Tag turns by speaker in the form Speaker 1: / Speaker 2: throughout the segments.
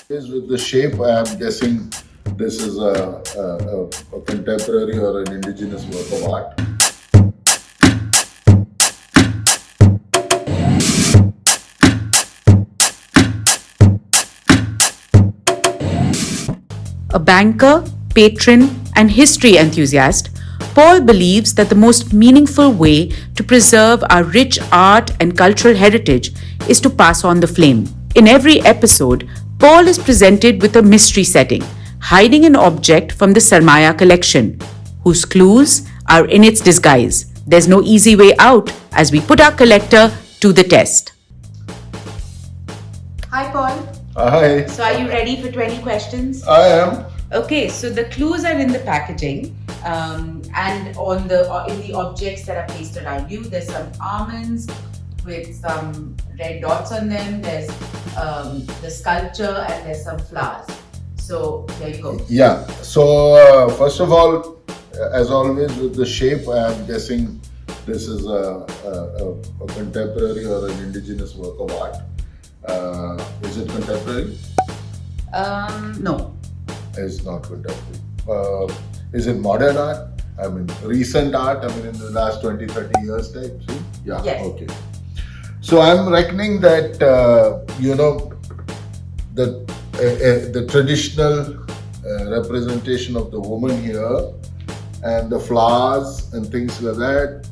Speaker 1: Is with the shape, I am guessing this is a contemporary or an indigenous work of art.
Speaker 2: A banker, patron, and history enthusiast, Paul believes that the most meaningful way to preserve our rich art and cultural heritage is to pass on the flame. In every episode, Paul is presented with a mystery setting, hiding an object from the Sarmaya collection, whose clues are in its disguise. There's no easy way out as we put our collector to the test. Hi, Paul.
Speaker 1: Hi,
Speaker 2: So, are you ready for 20 questions?
Speaker 1: I am.
Speaker 2: Okay, so the clues are in the packaging, and on the in the objects that are placed around you. There's some almonds with some red dots on them. There's the sculpture, and there's some flowers. So there you go.
Speaker 1: Yeah. So first of all, as always with the shape, I am guessing this is a contemporary or an indigenous work of art. Is it contemporary?
Speaker 2: No.
Speaker 1: It's not contemporary. Is it modern art? I mean, recent art? I mean, in the last 20, 30 years type? See? Yeah.
Speaker 2: Yes.
Speaker 1: Okay. So I'm reckoning that, the traditional representation of the woman here and the flowers and things like that.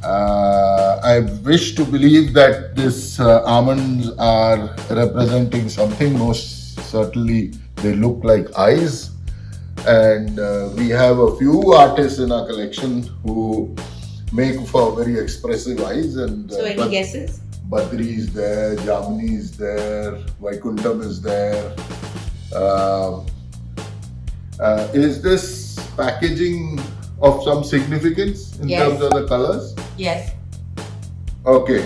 Speaker 1: I wish to believe that these almonds are representing something. Most certainly, they look like eyes. And we have a few artists in our collection who make for very expressive eyes. And
Speaker 2: So any guesses?
Speaker 1: Badri is there, Jamni is there, Vaikuntham is there. Is this packaging of some significance in
Speaker 2: Yes.
Speaker 1: terms of the colors?
Speaker 2: Yes.
Speaker 1: Okay.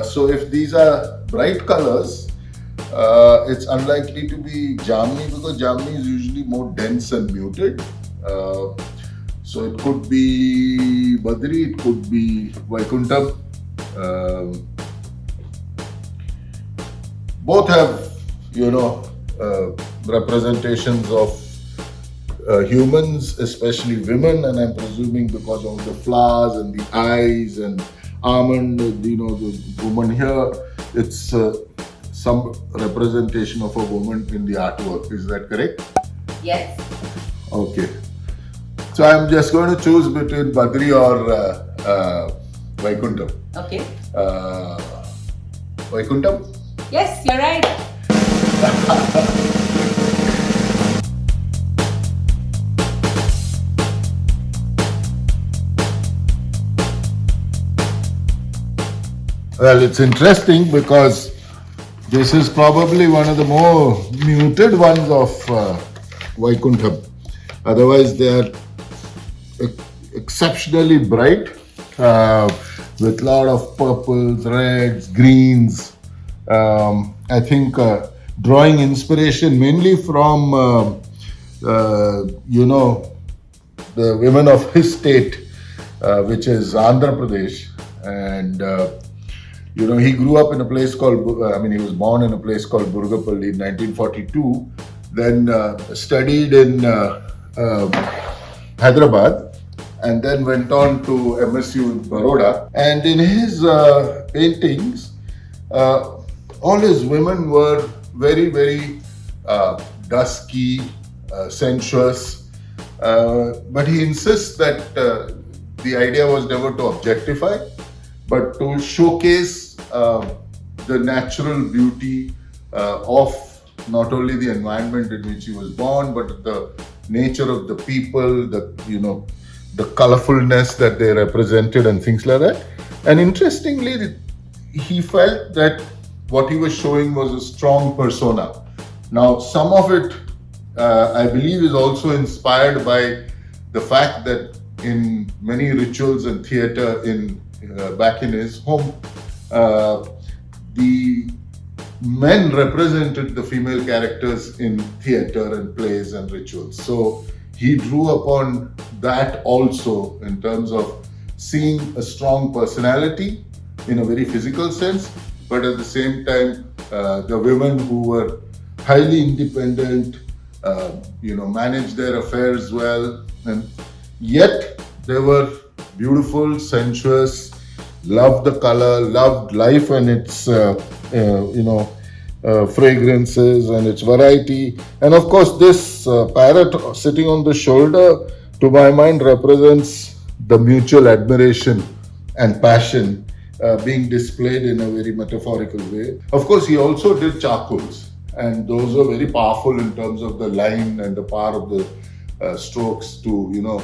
Speaker 1: So if these are bright colors, it's unlikely to be Jamni because Jamni is usually more dense and muted. So it could be Badri, it could be Vaikuntham. Both have, representations of humans, especially women, and I'm presuming because of the flowers and the eyes and almond, the woman here, it's some representation of a woman in the artwork. Is that correct?
Speaker 2: Yes.
Speaker 1: Okay. So I'm just going to choose between Badri or Vaikuntham.
Speaker 2: Okay.
Speaker 1: Vaikuntham?
Speaker 2: Yes, you're right.
Speaker 1: Well, it's interesting because this is probably one of the more muted ones of Vaikuntham. Otherwise, they are exceptionally bright with a lot of purples, reds, greens. I think drawing inspiration mainly from, the women of his state, which is Andhra Pradesh. And he grew up in a place called, he was born in a place called Burgapalli in 1942, then studied in Hyderabad, and then went on to MSU in Baroda. And in his paintings, all his women were very, very dusky, sensuous, but he insists that the idea was never to objectify, but to showcase the natural beauty of not only the environment in which he was born, but the nature of the people, the colorfulness that they represented and things like that. And interestingly, he felt that what he was showing was a strong persona. Now, some of it, I believe, is also inspired by the fact that in many rituals and theatre back in his home, the men represented the female characters in theatre and plays and rituals. So he drew upon that also in terms of seeing a strong personality in a very physical sense, but at the same time The women who were highly independent, managed their affairs well, and yet they were beautiful, sensuous, loved the color, loved life and its, fragrances and its variety. And of course, this parrot sitting on the shoulder, to my mind, represents the mutual admiration and passion being displayed in a very metaphorical way. Of course, he also did charcoals, and those are very powerful in terms of the line and the power of the strokes to,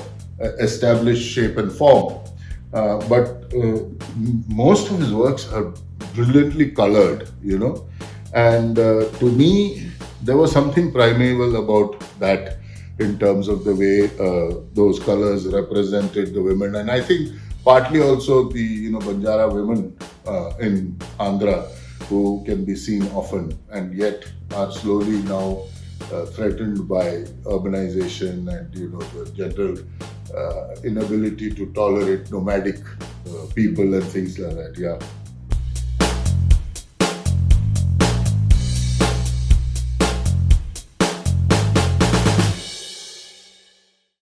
Speaker 1: establish shape and form. But most of his works are brilliantly colored, and to me, there was something primeval about that in terms of the way those colors represented the women. And I think partly also the Banjara women in Andhra, who can be seen often and yet are slowly now threatened by urbanization and the general inability to tolerate nomadic people and things like that. Yeah.